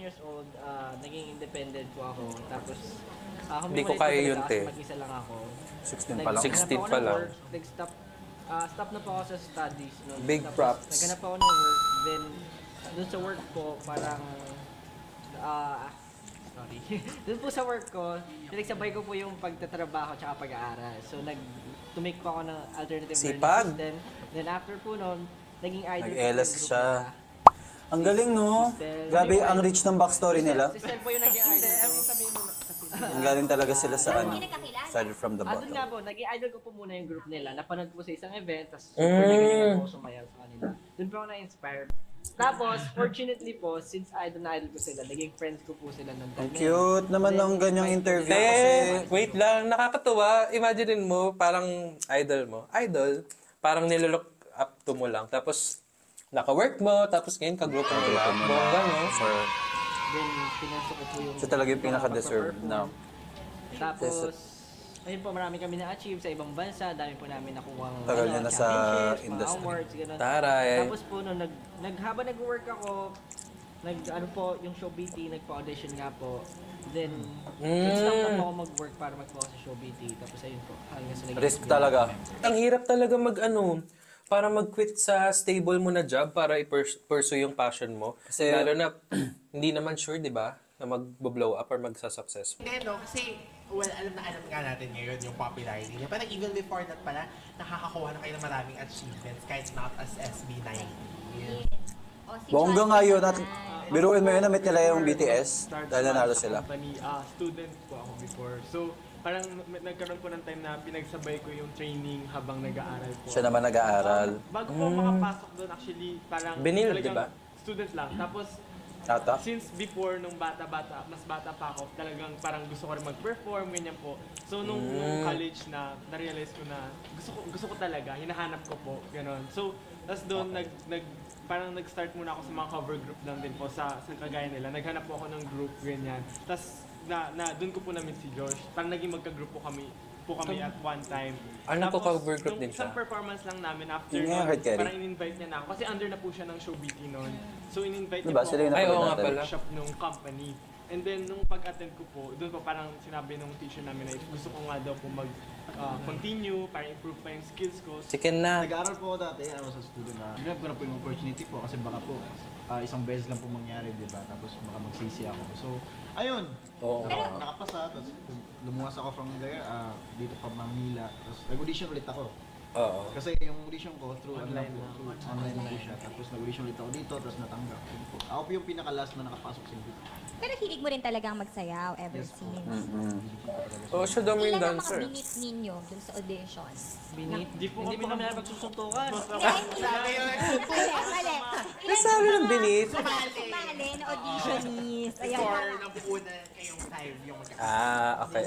years old, naging independent po ako. Tapos, Hindi ko kaya yun, te. mag-isa lang ako. 16 pa lang. 16 pa lang. Stop na po ako sa studies. No? Big Tapos, props. naghanap ako ng work. Then, dun sa work ko, parang, sorry. Dun po sa work ko, pinagsabay ko po yung pagtatrabaho at pag-aaral. So, tumake po ako ng alternative Sipag. learning system. Then, after po nun, naging idol ko Nag-LS yung group siya. nila. Ang galing, no? Grabe, ang rich ng backstory nila. Si Stel po yung naging idol ko. Ang galing talaga sila sa ano. Started from the Doon nga bottom. po, naging idol ko po muna yung group nila. Napanood ko sa isang event, tapos super nagaling ako sumayaw sa kanila. Doon po ako na-inspire. Tapos, fortunately po, since idol na idol ko sila, naging friends ko po sila ng time. Ang cute naman ng ganyang interview Te, kasi. wait lang, nakakatuwa. Imagine mo, parang idol mo. Idol, parang nilolook up to mo lang. Tapos, naka-work mo, tapos ngayon ka-group mo lang. Bongga, no? Then, pinasok ko po yung... Siya talaga yung pinaka-deserve na. Tapos, ayun po, marami kami na-achieve sa ibang bansa. Dami po namin nakuha ng Tagal niya na sa championships, mga industry. awards, gano'n. Taray. Tapos po, nung habang nag-work ako, ano po, yung show BT, nagpa-audition nga po. Then, nag-stop na po ako mag-work para mag-focus sa show BT. Tapos ayun po, hanggang sa naging... Risk talaga. Ang hirap talaga para mag-quit sa stable mo na job para i-pursue yung passion mo. Kasi- Lalo na, hindi naman sure, di ba, na mag-blow up or magsa-success. Hindi, no? Kasi, well, alam nga natin ngayon yung popularity niya. Parang even before that pala, nakakakuha na kayo ng maraming achievements kahit not as SB19. Bongga nga yun. Biruin mo yun, na-meet nila yung BTS. Dahil nanalo sila. Company, student po ako before. So, parang nagkaroon po ng time na pinagsabay ko yung training habang nag-aaral po. Siya naman nag-aaral. Bago po makapasok doon, actually, parang Binil, talagang di ba? student lang. Tapos, Tata? since before, nung mas bata pa ako, talagang parang gusto ko rin mag-perform, ganyan po. So, nung college na, na-realize ko na gusto ko talaga, hinahanap ko po, gano'n. So, tapos doon, parang nag-start muna ako sa mga cover group lang din po sa kagaya nila. Naghanap po ako ng group, ganyan. Tapos, doon ko po na-meet si Josh. Parang naging magka-group po kami at one time. Ano po, Tapos, cover group din siya? Isang performance lang namin after Yun nga, hard carry. parang in-invite niya na ako. Kasi under na po siya ng show BT noon. So, in-invite Diba? niya po Sila yung Ay, oo napanood nga natin. pala. workshop nung company. And then, nung pag-attend ko po, doon po parang sinabi nung teacher namin na gusto ko nga daw po mag-continue para improve pa yung skills ko. Chicken na. Nag-aaral po ako dati, I was a student na grab ko na po yung opportunity po kasi baka po isang beses lang po mangyari, di ba? Tapos baka magsisi ako. So, ayun. Oo. Nakapasa, tapos lumuwas ako from there, dito pa Manila. Tapos nag-audition ulit ako. Oo. Kasi yung audition ko through online po siya. Tapos nag-audition ulit ako dito, tapos natanggap. Yun po. Ako po yung pinaka-last na nakapasok sa dito. Pero hilig mo rin talagang magsayaw ever since. Oo, siya daw mo yung Ilan ang mga dancer. binit ninyo dun sa audition? Hindi po kami napagsusuntukan. Mali. Nasabi ng binit. Sumali na auditionist. Ayan. Or nabuuna kayong time yung Okay.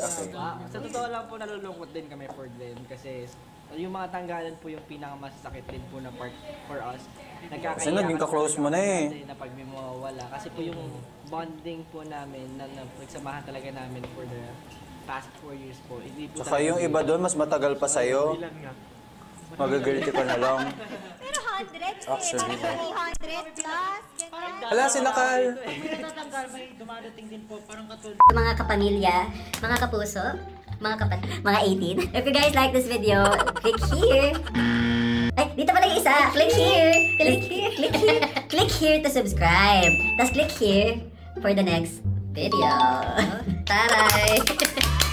Sa totoo lang po, nalulungkot din kami for them kasi yung mga tanggalan po yung pinakamasakit din po na part for us. Kasi naging ka-close mo na eh. Na pag may mawawala. Kasi po yung bonding po namin na nagsamahan talaga namin for the past 4 years po. Hindi po Saka yung iba doon, mas matagal pa sa'yo. Ilan nga. Magagirty ka na lang. Pero 100 eh. Actually, Parang 300 plus. Ganyan. Hala, sila Kal. Mga kapamilya, mga kapuso, mga kapatid, mga 18. If you guys like this video, click here. Ay, dito pala yung isa. Click here. Click here. Click here. Click here to subscribe. Tapos click here for the next video. Taray!